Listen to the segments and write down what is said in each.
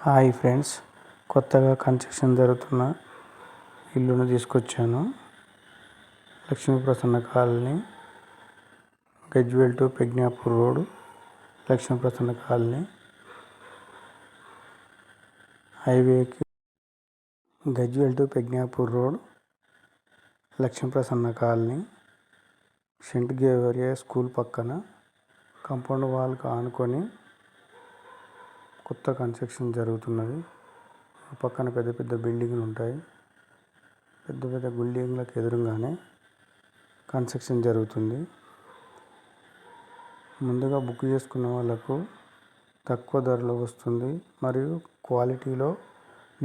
Hi friends, కొత్తగా construction జరుగుతున్న ఇల్లును తీసుకొచ్చాను. Lakshmi Prasanna Colony, Gajwel to Pragnapur road, Lakshmi Prasanna Colony. హైవేకి Gajwel to Pragnapur road, Lakshmi Prasanna Colony, Saint Xavier school పక్కన కాంపౌండ్ వాల్కి ఆనుకొని కొత్త కన్స్ట్రక్షన్ జరుగుతున్నది. పక్కన పెద్ద పెద్ద బిల్డింగ్లు ఉంటాయి. పెద్ద పెద్ద బిల్డింగ్లకు ఎదురుగానే కన్స్ట్రక్షన్ జరుగుతుంది. ముందుగా బుక్ చేసుకున్న వాళ్ళకు తక్కువ ధరలో వస్తుంది మరియు క్వాలిటీలో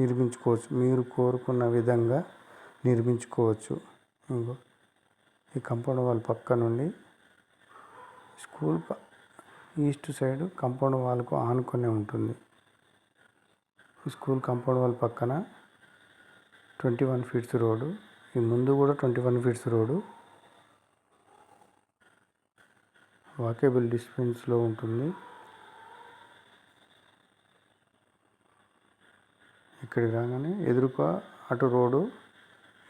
నిర్మించుకోవచ్చు. మీరు కోరుకున్న విధంగా నిర్మించుకోవచ్చు. ఈ కాంపౌండ్ వాల్ పక్క నుండి స్కూల్ ఈస్ట్ సైడ్ కాంపౌండ్ వాల్కు ఆనుకొని ఉంటుంది. స్కూల్ కాంపౌండ్ వాల్ పక్కన 21 ఫీట్స్ రోడ్డు, ఈ ముందు కూడా 21 ఫీట్స్ రోడ్డు వాకేబుల్ డిస్టెన్స్లో ఉంటుంది. ఇక్కడికి రాగానే ఎదురుగా అటు రోడ్డు,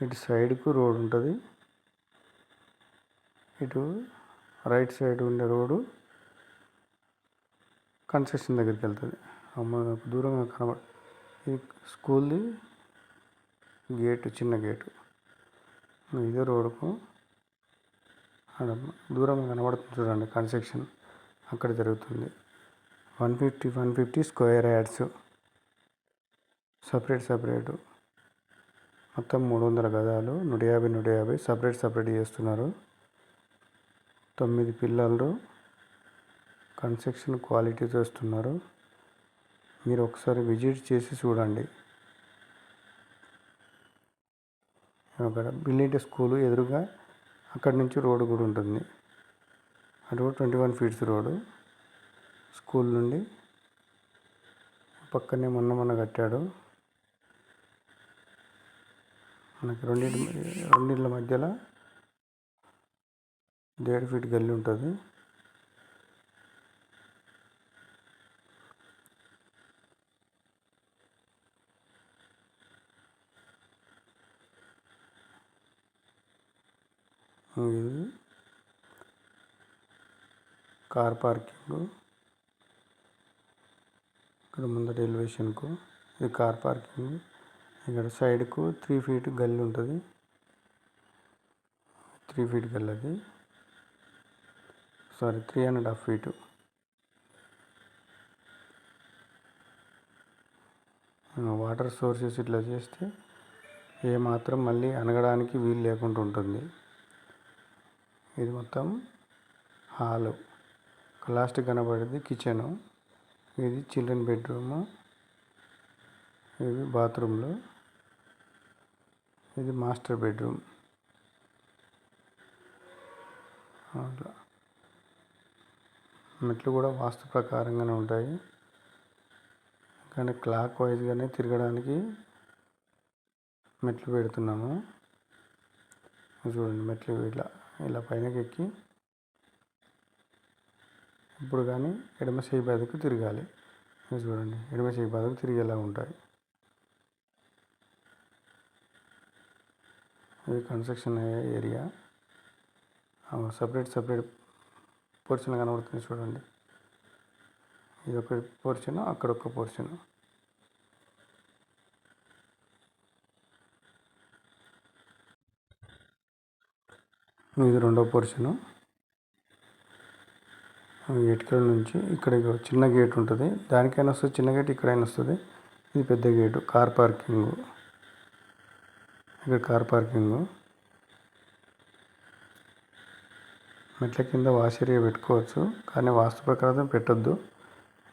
ఇటు సైడ్కు రోడ్డు ఉంటుంది. ఇటు రైట్ సైడ్ ఉండే రోడ్డు కన్స్ట్రక్షన్ దగ్గరికి వెళ్తుంది. దూరంగా కనబడి ఈ స్కూల్ది గేటు, చిన్న గేటు. ఇదే రోడ్డుకు దూరంగా కనబడుతుంది చూడండి, కన్స్ట్రక్షన్ అక్కడ జరుగుతుంది. 150 స్క్వేర్ యార్డ్స్ సపరేటు. మొత్తం 300 గజాలు, 150 సపరేట్ చేస్తున్నారు. 9 పిల్లలు కన్స్ట్రక్షన్ క్వాలిటీ చేస్తున్నారు. మీరు ఒకసారి విజిట్ చేసి చూడండి. అక్కడ బిల్లింటి స్కూలు ఎదురుగా అక్కడి నుంచి రోడ్డు కూడా ఉంటుంది. అటు 21 ఫీట్స్ రోడ్డు. స్కూల్ నుండి పక్కనే మొన్న కట్టాడు. మనకి రెండిళ్ళ మధ్యలో 1.5 ఫీట్ గల్లి ఉంటుంది. ఇది కార్ పార్కింగ్. ఇక్కడ ముందట ఎలివేషన్కు ఇది కార్ పార్కింగ్. ఇక్కడ సైడ్కు 3 ఫీట్ గల్లి ఉంటుంది. 3 ఫీట్ గల్లి, అది 3.5 ఫీటు. వాటర్ సోర్సెస్ ఇట్లా చేస్తే ఏమాత్రం మళ్ళీ అనగడానికి వీలు లేకుండా ఉంటుంది. ఇది మొత్తం హాలు. లాస్ట్ కనబడేది కిచెను. ఇది చిల్డ్రన్ బెడ్రూము. ఇది బాత్రూమ్లు. ఇది మాస్టర్ బెడ్రూమ్. మెట్లు కూడా వాస్తు ప్రకారంగానే ఉంటాయి, కానీ క్లాక్ వైజ్గానే తిరగడానికి మెట్లు పెడుతున్నాము. చూడండి, మెట్లు ఇలా పైనకి ఎక్కి ఇప్పుడు కానీ ఎడమ చేయి బాదుకు తిరగాలి. చూడండి, ఎడమ చేయి బాదుకు తిరిగేలా ఉంటాయి. ఇది కన్స్ట్రక్షన్ ఏరియా. సపరేట్ పోర్షన్ కనబడుతుంది చూడండి. ఇది ఒక పోర్షన్, అక్కడ ఒక పోర్షన్. ఇది రెండో పోర్షను. ఇటుకల నుంచి ఇక్కడ చిన్న గేట్ ఉంటుంది, దానికైనా వస్తుంది. చిన్న గేట్ ఇక్కడైనా వస్తుంది. ఇది పెద్ద గేటు. Car parking. ఇక్కడ కార్ పార్కింగ్. మెట్ల కింద వాష్ ఏరియా పెట్టుకోవచ్చు, కానీ వాస్తు ప్రకారం పెట్టొద్దు.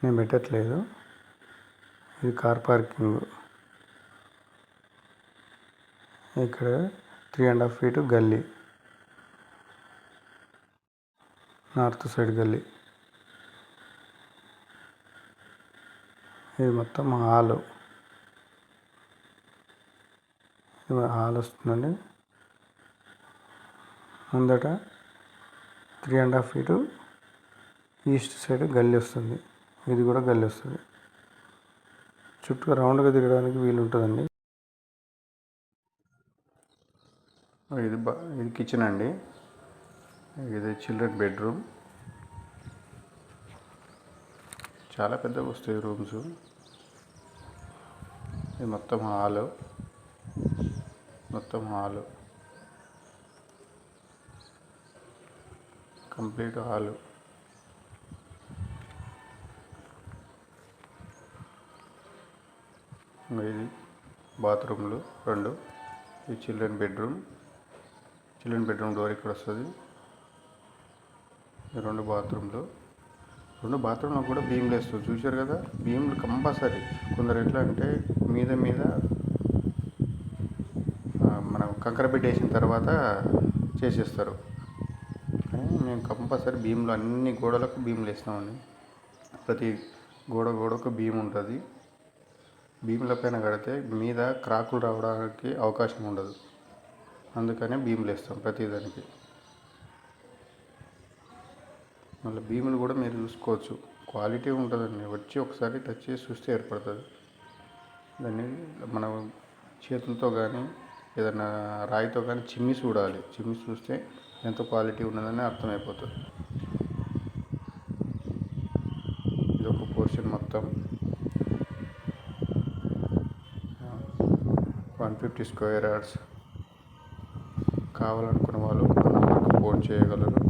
నేను పెట్టట్లేదు. ఇది కార్ పార్కింగ్. ఇక్కడ 3.5 ఫీటు గల్లీ, నార్త్ సైడ్ గల్లీ. ఇది మొత్తం హాలు. హాల్ వస్తుందండి. ముందట 3.5 ఫీటు ఈస్ట్ సైడ్ గల్లీ వస్తుంది. ఇది కూడా గల్లీ వస్తుంది. చుట్టూ రౌండ్గా తిరగడానికి వీలు ఉంటుందండి. ఇది కిచెన్ అండి. ఇది చిల్డ్రన్ బెడ్రూమ్. చాలా పెద్దగా వస్తాయి రూమ్స్. ఇది మొత్తం హాలు. Complete hall. ఇది బాత్రూమ్లు 2. ఇది చిల్డ్రన్ బెడ్రూమ్ డోర్ ఇక్కడ వస్తుంది. ఈ 2 బాత్రూమ్లు కూడా బీమ్లు వేస్తారు, చూశారు కదా. బీమ్లు కంపల్సరీ. కొందరు ఎట్లా అంటే మీద మనం కంకర బిడ్డ వేసిన తర్వాత చేసేస్తారు. మేము కంపల్సరీ బీమ్లు అన్ని గోడలకు బీమ్లు వేస్తామండి. ప్రతి గోడకు బీమ్ ఉంటుంది. బీమ్ల పైన కడితే మీద క్రాకులు రావడానికి అవకాశం ఉండదు. అందుకనే బీమ్లు వేస్తాం ప్రతిదానికి. మళ్ళీ బీములు కూడా మీరు చూసుకోవచ్చు, క్వాలిటీ ఉంటుందండి. వచ్చి ఒకసారి టచ్ చేసి చూస్తే ఏర్పడుతుంది. దాన్ని మనం చేతులతో కానీ ఏదైనా రాయితో కానీ చిమ్మి చూడాలి. చూస్తే ఎంత క్వాలిటీ ఉన్నదని అర్థమైపోతుంది. ఇది ఒక పోర్షన్ మొత్తం 150 స్క్వేర్ యార్డ్స్. కావాలనుకున్న వాళ్ళు ఫోన్ చేయగలరు.